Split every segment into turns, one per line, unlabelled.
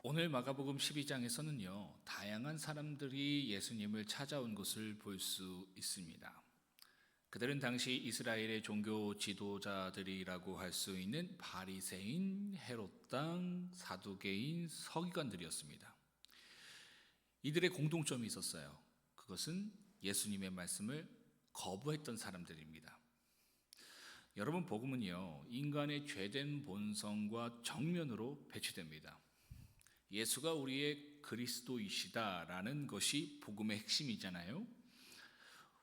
오늘 마가복음 12장에서는요, 다양한 사람들이 예수님을 찾아온 것을 볼 수 있습니다. 그들은 당시 이스라엘의 종교 지도자들이라고 할 수 있는 바리새인, 헤롯당, 사두개인, 서기관들이었습니다. 이들의 공통점이 있었어요. 그것은 예수님의 말씀을 거부했던 사람들입니다. 여러분, 복음은요, 인간의 죄된 본성과 정면으로 배치됩니다. 예수가 우리의 그리스도이시다라는 것이 복음의 핵심이잖아요.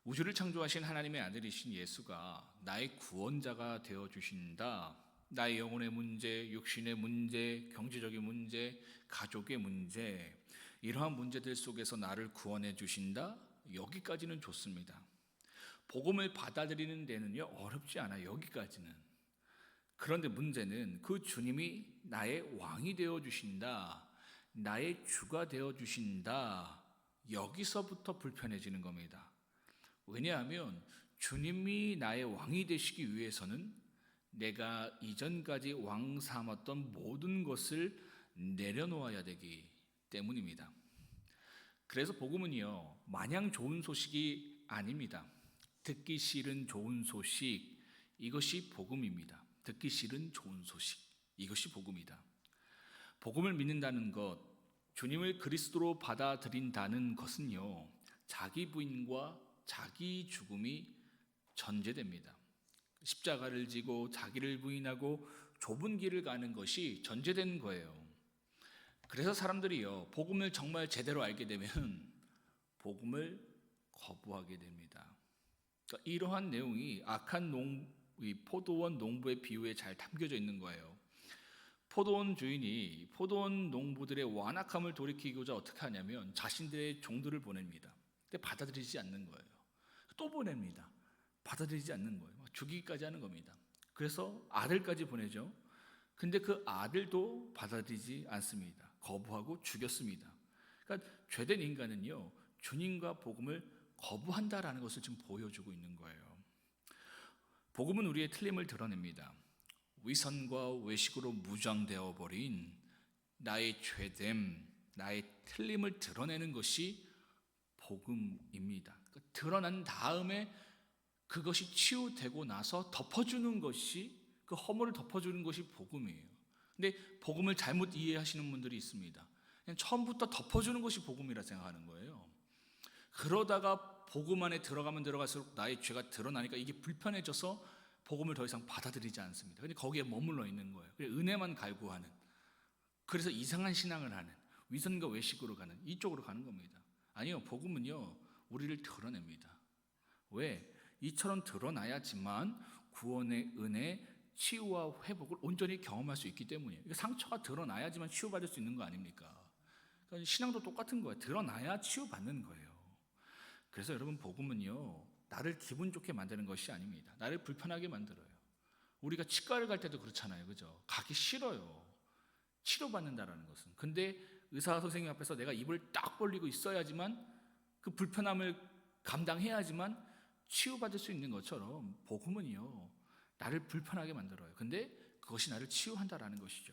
우주를 창조하신 하나님의 아들이신 예수가 나의 구원자가 되어주신다. 나의 영혼의 문제, 육신의 문제, 경제적인 문제, 가족의 문제, 이러한 문제들 속에서 나를 구원해 주신다. 여기까지는 좋습니다. 복음을 받아들이는 데는요, 어렵지 않아요. 여기까지는. 그런데 문제는 그 주님이 나의 왕이 되어주신다, 나의 주가 되어주신다, 여기서부터 불편해지는 겁니다. 왜냐하면 주님이 나의 왕이 되시기 위해서는 내가 이전까지 왕 삼았던 모든 것을 내려놓아야 되기 때문입니다. 그래서 복음은요, 마냥 좋은 소식이 아닙니다. 듣기 싫은 좋은 소식, 이것이 복음입니다. 듣기 싫은 좋은 소식, 이것이 복음이다. 복음을 믿는다는 것, 주님을 그리스도로 받아들인다는 것은요, 자기 부인과 자기 죽음이 전제됩니다. 십자가를 지고 자기를 부인하고 좁은 길을 가는 것이 전제된 거예요. 그래서 사람들이요, 복음을 정말 제대로 알게 되면 복음을 거부하게 됩니다. 그러니까 이러한 내용이 악한 포도원 농부의 비유에 잘 담겨져 있는 거예요. 포도원 주인이 포도원 농부들의 완악함을 돌이키고자 어떻게 하냐면 자신들의 종들을 보냅니다. 근데 받아들이지 않는 거예요. 또 보냅니다. 받아들이지 않는 거예요. 죽이기까지 하는 겁니다. 그래서 아들까지 보내죠. 근데 그 아들도 받아들이지 않습니다. 거부하고 죽였습니다. 그러니까 죄된 인간은요, 주님과 복음을 거부한다라는 것을 지금 보여주고 있는 거예요. 복음은 우리의 틀림을 드러냅니다. 위선과 외식으로 무장되어 버린 나의 죄됨, 나의 틀림을 드러내는 것이 복음입니다. 그러니까 드러난 다음에 그것이 치유되고 나서 덮어주는 것이, 그 허물을 덮어주는 것이 복음이에요. 근데 복음을 잘못 이해하시는 분들이 있습니다. 그냥 처음부터 덮어주는 것이 복음이라 생각하는 거예요. 그러다가 복음 안에 들어가면 들어갈수록 나의 죄가 드러나니까 이게 불편해져서 복음을 더 이상 받아들이지 않습니다. 근데 거기에 머물러 있는 거예요. 은혜만 갈구하는, 그래서 이상한 신앙을 하는, 위선과 외식으로 가는, 이쪽으로 가는 겁니다. 아니요, 복음은요, 우리를 드러냅니다. 왜? 이처럼 드러나야지만 구원의 은혜, 치유와 회복을 온전히 경험할 수 있기 때문이에요. 상처가 드러나야지만 치유받을 수 있는 거 아닙니까? 그러니까 신앙도 똑같은 거예요. 드러나야 치유받는 거예요. 그래서 여러분, 복음은요, 나를 기분 좋게 만드는 것이 아닙니다. 나를 불편하게 만들어요. 우리가 치과를 갈 때도 그렇잖아요. 그죠? 가기 싫어요. 치료받는다라는 것은. 근데 의사 선생님 앞에서 내가 입을 딱 벌리고 있어야지만, 그 불편함을 감당해야지만 치유받을 수 있는 것처럼 복음은요, 나를 불편하게 만들어요. 근데 그것이 나를 치유한다라는 것이죠.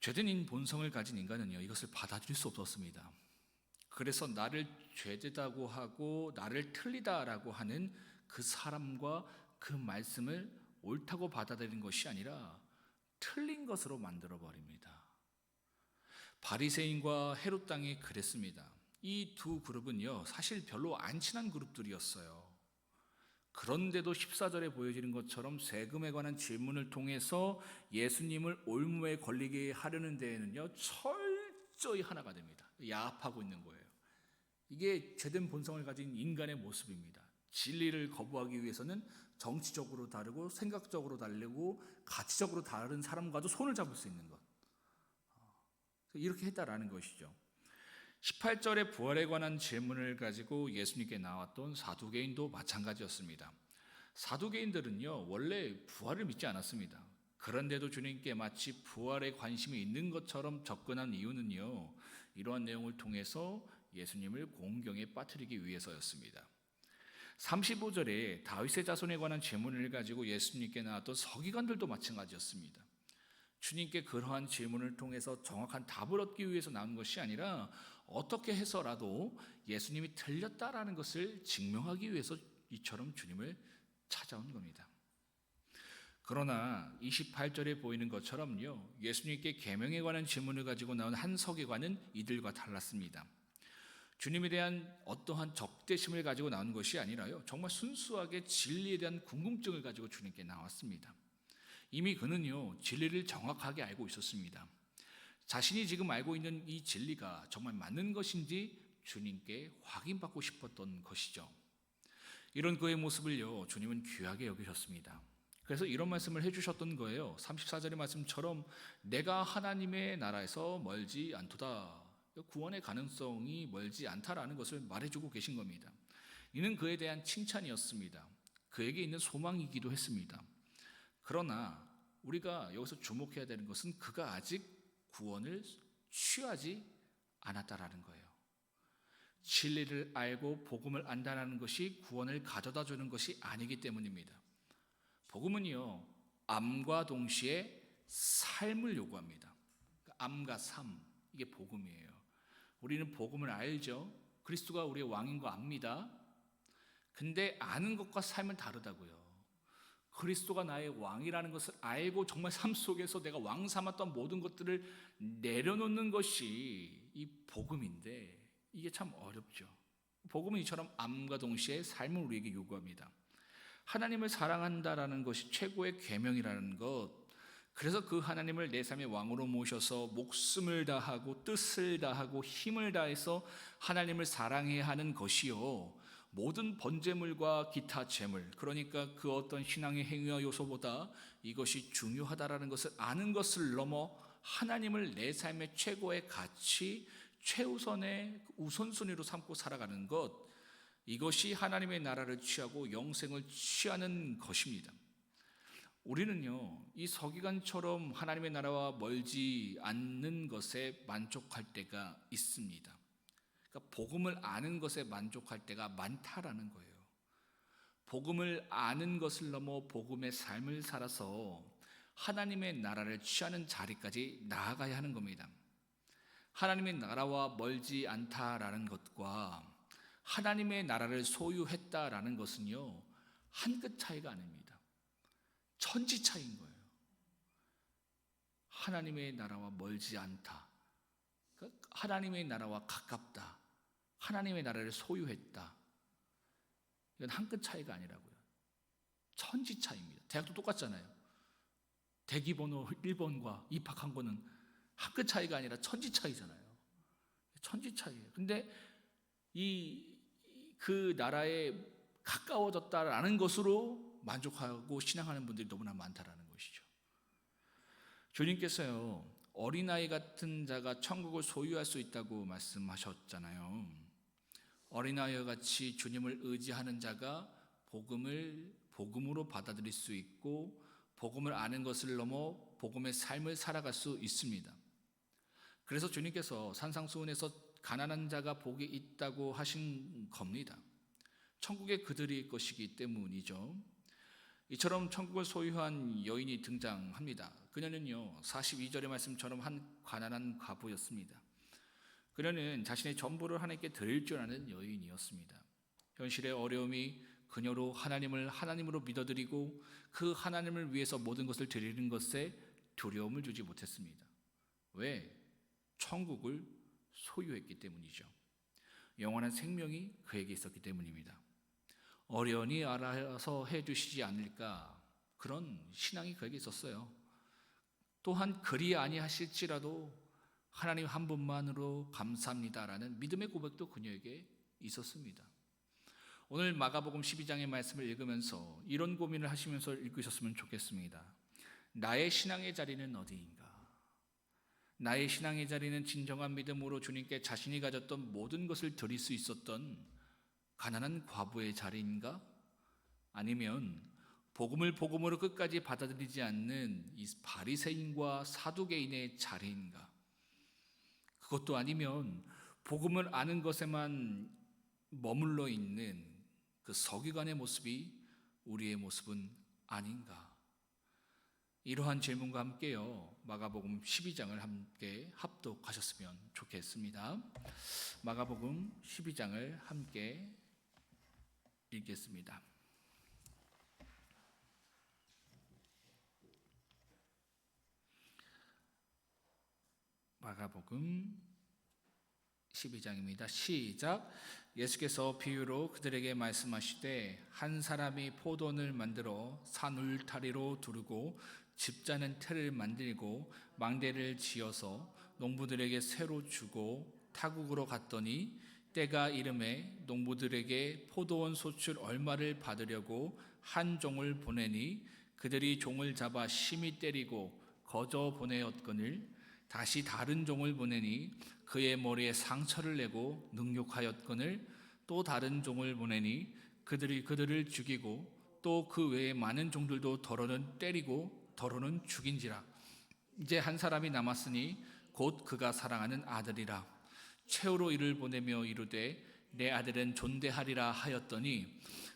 죄된 본성을 가진 인간은요, 이것을 받아들일 수 없었습니다. 그래서 나를 죄되다고 하고 나를 틀리다라고 하는 그 사람과 그 말씀을 옳다고 받아들이는 것이 아니라 틀린 것으로 만들어버립니다. 바리새인과 헤롯 당이 그랬습니다. 이 두 그룹은요, 사실 별로 안 친한 그룹들이었어요. 그런데도 14절에 보여지는 것처럼 세금에 관한 질문을 통해서 예수님을 올무에 걸리게 하려는 데에는요, 철저히 하나가 됩니다. 야합하고 있는 거예요. 이게 죄된 본성을 가진 인간의 모습입니다. 진리를 거부하기 위해서는 정치적으로 다르고 생각적으로 다르고 가치적으로 다른 사람과도 손을 잡을 수 있는 것, 이렇게 했다라는 것이죠. 18절에 부활에 관한 질문을 가지고 예수님께 나왔던 사두개인도 마찬가지였습니다. 사두개인들은요, 원래 부활을 믿지 않았습니다. 그런데도 주님께 마치 부활에 관심이 있는 것처럼 접근한 이유는요, 이러한 내용을 통해서 예수님을 공경에 빠뜨리기 위해서였습니다. 35절에 다윗의 자손에 관한 질문을 가지고 예수님께 나왔던 서기관들도 마찬가지였습니다. 주님께 그러한 질문을 통해서 정확한 답을 얻기 위해서 나온 것이 아니라 어떻게 해서라도 예수님이 틀렸다라는 것을 증명하기 위해서 이처럼 주님을 찾아온 겁니다. 그러나 28절에 보이는 것처럼요, 예수님께 계명에 관한 질문을 가지고 나온 한 서기관은 이들과 달랐습니다. 주님에 대한 어떠한 적대심을 가지고 나온 것이 아니라요, 정말 순수하게 진리에 대한 궁금증을 가지고 주님께 나왔습니다. 이미 그는요, 진리를 정확하게 알고 있었습니다. 자신이 지금 알고 있는 이 진리가 정말 맞는 것인지 주님께 확인받고 싶었던 것이죠. 이런 그의 모습을요, 주님은 귀하게 여기셨습니다. 그래서 이런 말씀을 해주셨던 거예요. 34절의 말씀처럼 내가 하나님의 나라에서 멀지 않도다. 구원의 가능성이 멀지 않다라는 것을 말해주고 계신 겁니다. 이는 그에 대한 칭찬이었습니다. 그에게 있는 소망이기도 했습니다. 그러나 우리가 여기서 주목해야 되는 것은 그가 아직 구원을 취하지 않았다라는 거예요. 진리를 알고 복음을 안다는 것이 구원을 가져다 주는 것이 아니기 때문입니다. 복음은요, 암과 동시에 삶을 요구합니다. 암과 삶, 이게 복음이에요. 우리는 복음을 알죠. 그리스도가 우리의 왕인 거 압니다. 근데 아는 것과 삶은 다르다고요. 그리스도가 나의 왕이라는 것을 알고 정말 삶 속에서 내가 왕 삼았던 모든 것들을 내려놓는 것이 이 복음인데, 이게 참 어렵죠. 복음은 이처럼 암과 동시에 삶을 우리에게 요구합니다. 하나님을 사랑한다라는 것이 최고의 계명이라는 것, 그래서 그 하나님을 내 삶의 왕으로 모셔서 목숨을 다하고 뜻을 다하고 힘을 다해서 하나님을 사랑해야 하는 것이요, 모든 번제물과 기타 제물, 그러니까 그 어떤 신앙의 행위와 요소보다 이것이 중요하다라는 것을 아는 것을 넘어 하나님을 내 삶의 최고의 가치, 최우선의 우선순위로 삼고 살아가는 것, 이것이 하나님의 나라를 취하고 영생을 취하는 것입니다. 우리는요, 이 서기관처럼 하나님의 나라와 멀지 않는 것에 만족할 때가 있습니다. 그러니까 복음을 아는 것에 만족할 때가 많다라는 거예요. 복음을 아는 것을 넘어 복음의 삶을 살아서 하나님의 나라를 취하는 자리까지 나아가야 하는 겁니다. 하나님의 나라와 멀지 않다라는 것과 하나님의 나라를 소유했다라는 것은요, 한 끗 차이가 아닙니다. 천지 차이인 거예요. 하나님의 나라와 멀지 않다, 하나님의 나라와 가깝다, 하나님의 나라를 소유했다, 이건 한 끗 차이가 아니라고요. 천지 차이입니다. 대학도 똑같잖아요. 대기번호 1번과 입학한 거는 한 끗 차이가 아니라 천지 차이잖아요. 천지 차이예요. 근데 그 나라에 가까워졌다라는 것으로 만족하고 신앙하는 분들이 너무나 많다라는 것이죠. 주님께서요, 어린아이 같은 자가 천국을 소유할 수 있다고 말씀하셨잖아요. 어린아이와 같이 주님을 의지하는 자가 복음으로 받아들일 수 있고 복음을 아는 것을 넘어 복음의 삶을 살아갈 수 있습니다. 그래서 주님께서 산상수훈에서 가난한 자가 복이 있다고 하신 겁니다. 천국에 그들이 것이기 때문이죠. 이처럼 천국을 소유한 여인이 등장합니다. 그녀는요, 42절의 말씀처럼 한 가난한 과부였습니다. 그녀는 자신의 전부를 하나님께 드릴 줄 아는 여인이었습니다. 현실의 어려움이 그녀로 하나님을 하나님으로 믿어드리고 그 하나님을 위해서 모든 것을 드리는 것에 두려움을 주지 못했습니다. 왜? 천국을 소유했기 때문이죠. 영원한 생명이 그에게 있었기 때문입니다. 어련히 알아서 해주시지 않을까, 그런 신앙이 그에게 있었어요. 또한 그리 아니하실지라도 하나님 한 분만으로 감사합니다라는 믿음의 고백도 그녀에게 있었습니다. 오늘 마가복음 12장의 말씀을 읽으면서 이런 고민을 하시면서 읽으셨으면 좋겠습니다. 나의 신앙의 자리는 어디인가? 나의 신앙의 자리는 진정한 믿음으로 주님께 자신이 가졌던 모든 것을 드릴 수 있었던 가난한 과부의 자리인가? 아니면 복음을 복음으로 끝까지 받아들이지 않는 이 바리새인과 사두개인의 자리인가? 그것도 아니면 복음을 아는 것에만 머물러 있는 그 서기관의 모습이 우리의 모습은 아닌가? 이러한 질문과 함께요, 마가복음 12장을 함께 합독하셨으면 좋겠습니다. 마가복음 12장을 함께 읽겠습니다. 마가복음 12장입니다. 시작. 예수께서 비유로 그들에게 말씀하시되 한 사람이 포도원을 만들어 산 울타리로 두르고 집자는 틀을 만들고 망대를 지어서 농부들에게 새로 주고 타국으로 갔더니 때가 이름에 농부들에게 포도원 소출 얼마를 받으려고 한 종을 보내니 그들이 종을 잡아 심히 때리고 거저 보내었거늘 다시 다른 종을 보내니 그의 머리에 상처를 내고 능욕하였거늘 또 다른 종을 보내니 그들이 그들을 죽이고 또 그 외에 많은 종들도 더러는 때리고 더러는 죽인지라. 이제 한 사람이 남았으니 곧 그가 사랑하는 아들이라. 최후로 이를 보내며 이르되 내 아들은 존대하리라 하였더니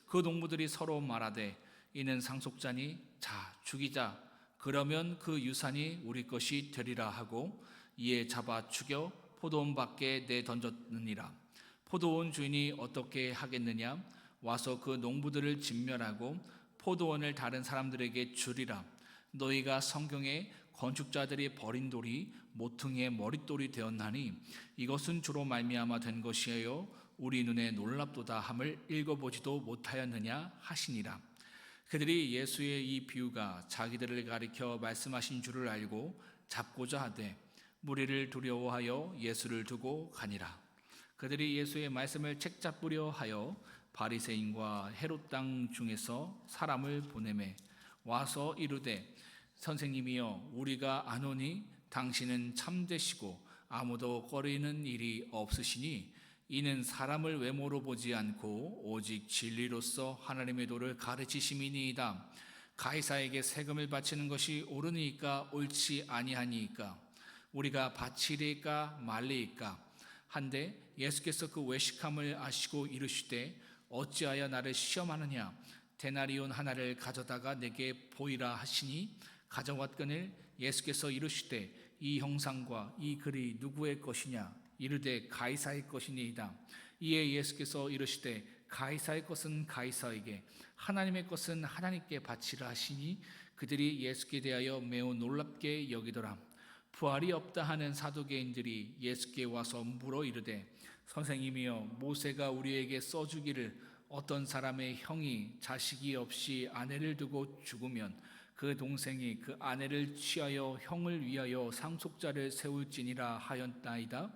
그 농부들이 서로 말하되 이는 상속자니 자 죽이자 그러면 그 유산이 우리 것이 되리라 하고 이에 잡아 죽여 포도원 밖에 내던졌느니라. 포도원 주인이 어떻게 하겠느냐? 와서 그 농부들을 진멸하고 포도원을 다른 사람들에게 주리라. 너희가 성경에 건축자들이 버린 돌이 모퉁이의 머릿돌이 되었나니 이것은 주로 말미암아 된 것이에요. 우리 눈에 놀랍도다 함을 읽어보지도 못하였느냐 하시니라. 그들이 예수의 이 비유가 자기들을 가리켜 말씀하신 줄을 알고 잡고자 하되 무리를 두려워하여 예수를 두고 가니라. 그들이 예수의 말씀을 책잡으려 하여 바리새인과 헤롯 땅 중에서 사람을 보내매 와서 이르되 선생님이여 우리가 아노니 당신은 참되시고 아무도 꺼리는 일이 없으시니 이는 사람을 외모로 보지 않고 오직 진리로서 하나님의 도를 가르치심이니이다. 가이사에게 세금을 바치는 것이 옳으니까 옳지 아니하니까 우리가 바치리까 말리이까 한데 예수께서 그 외식함을 아시고 이르시되 어찌하여 나를 시험하느냐 데나리온 하나를 가져다가 내게 보이라 하시니 가져왔거늘 예수께서 이르시되 이 형상과 이 글이 누구의 것이냐 이르되 가이사의 것이니이다. 이에 예수께서 이르시되 가이사의 것은 가이사에게 하나님의 것은 하나님께 바치라 하시니 그들이 예수께 대하여 매우 놀랍게 여기더라. 부활이 없다 하는 사두개인들이 예수께 와서 물어 이르되 선생님이여 모세가 우리에게 써주기를 어떤 사람의 형이 자식이 없이 아내를 두고 죽으면 그 동생이 그 아내를 취하여 형을 위하여 상속자를 세울지니라 하였나이다.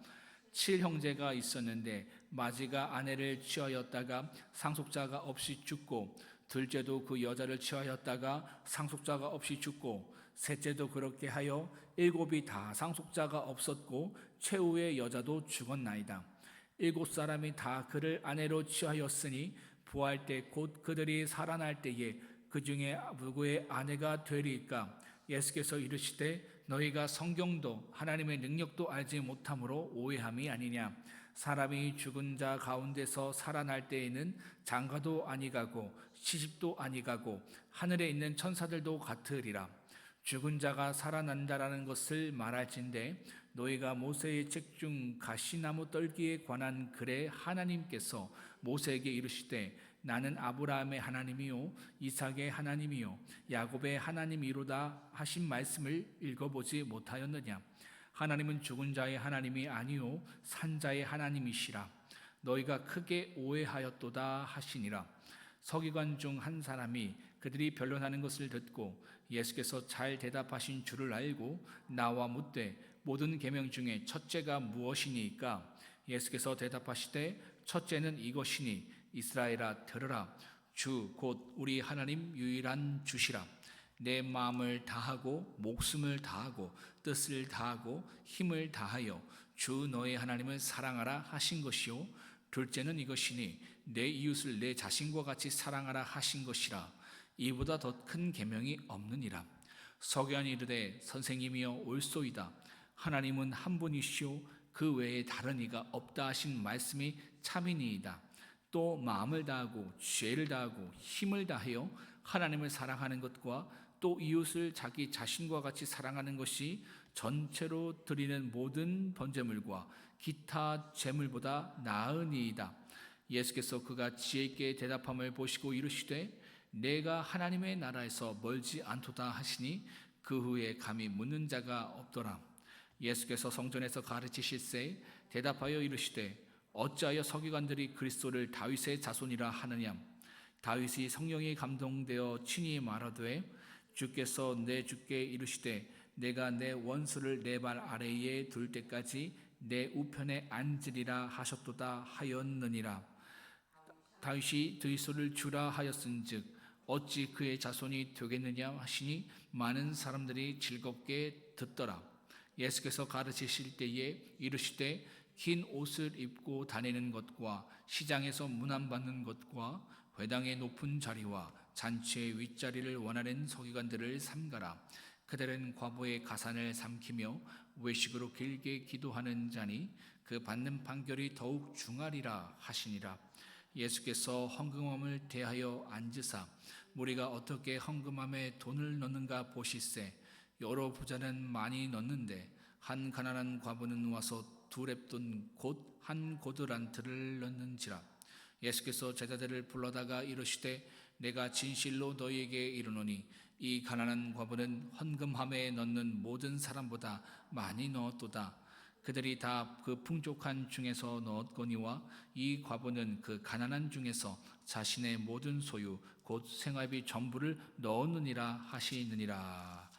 7형제가 있었는데 마지가 아내를 취하였다가 상속자가 없이 죽고 둘째도 그 여자를 취하였다가 상속자가 없이 죽고 셋째도 그렇게 하여 7이 다 상속자가 없었고 최후의 여자도 죽었나이다. 7사람이 다 그를 아내로 취하였으니 부활 때 곧 그들이 살아날 때에 그 중에 누구의 아내가 되리까? 예수께서 이르시되 너희가 성경도 하나님의 능력도 알지 못함으로 오해함이 아니냐. 사람이 죽은 자 가운데서 살아날 때에는 장가도 아니가고 시집도 아니가고 하늘에 있는 천사들도 같으리라. 죽은 자가 살아난다라는 것을 말할진대 너희가 모세의 책 중 가시나무 떨기에 관한 글에 하나님께서 모세에게 이르시되 나는 아브라함의 하나님이요 이삭의 하나님이요 야곱의 하나님이로다 하신 말씀을 읽어보지 못하였느냐. 하나님은 죽은 자의 하나님이 아니요 산자의 하나님이시라. 너희가 크게 오해하였도다 하시니라. 서기관 중 한 사람이 그들이 변론하는 것을 듣고 예수께서 잘 대답하신 줄을 알고 나와 묻되 모든 계명 중에 첫째가 무엇이니까? 예수께서 대답하시되 첫째는 이것이니 이스라엘아 들으라. 주 곧 우리 하나님 유일한 주시라. 내 마음을 다하고 목숨을 다하고 뜻을 다하고 힘을 다하여 주 너의 하나님을 사랑하라 하신 것이요 둘째는 이것이니 내 이웃을 내 자신과 같이 사랑하라 하신 것이라. 이보다 더 큰 계명이 없느니라. 서기관이 이르되 선생님이여 옳소이다. 하나님은 한 분이시오 그 외에 다른 이가 없다 하신 말씀이 참이니이다. 또 마음을 다하고 죄를 다하고 힘을 다하여 하나님을 사랑하는 것과 또 이웃을 자기 자신과 같이 사랑하는 것이 전체로 드리는 모든 번제물과 기타 제물보다 나으니이다. 예수께서 그가 지혜 있게 대답함을 보시고 이르시되 내가 하나님의 나라에서 멀지 않도다 하시니 그 후에 감히 묻는 자가 없더라. 예수께서 성전에서 가르치실세 대답하여 이르시되 어찌하여 서기관들이 그리스도를 다윗의 자손이라 하느냐. 다윗이 성령에 감동되어 친히 말하되 주께서 내 주께 이르시되 내가 내 원수를 내 발 아래에 둘 때까지 내 우편에 앉으리라 하셨도다 하였느니라. 다윗이 그리스도를 주라 하였은즉 어찌 그의 자손이 되겠느냐 하시니 많은 사람들이 즐겁게 듣더라. 예수께서 가르치실 때에 이르시되 긴 옷을 입고 다니는 것과 시장에서 문안받는 것과 회당의 높은 자리와 잔치의 윗자리를 원하는 서기관들을 삼가라. 그들은 과부의 가산을 삼키며 외식으로 길게 기도하는 자니 그 받는 판결이 더욱 중하리라 하시니라. 예수께서 헌금함을 대하여 앉으사 무리가 어떻게 헌금함에 돈을 넣는가 보시세. 여러 부자는 많이 넣는데 한 가난한 과부는 와서 두 렙돈 곧 한 고드란트를 넣는지라. 예수께서 제자들을 불러다가 이르시되 내가 진실로 너희에게 이르노니 이 가난한 과부는 헌금함에 넣는 모든 사람보다 많이 넣었도다. 그들이 다 그 풍족한 중에서 넣었거니와 이 과부는 그 가난한 중에서 자신의 모든 소유 곧 생활비 전부를 넣었느니라 하시느니라.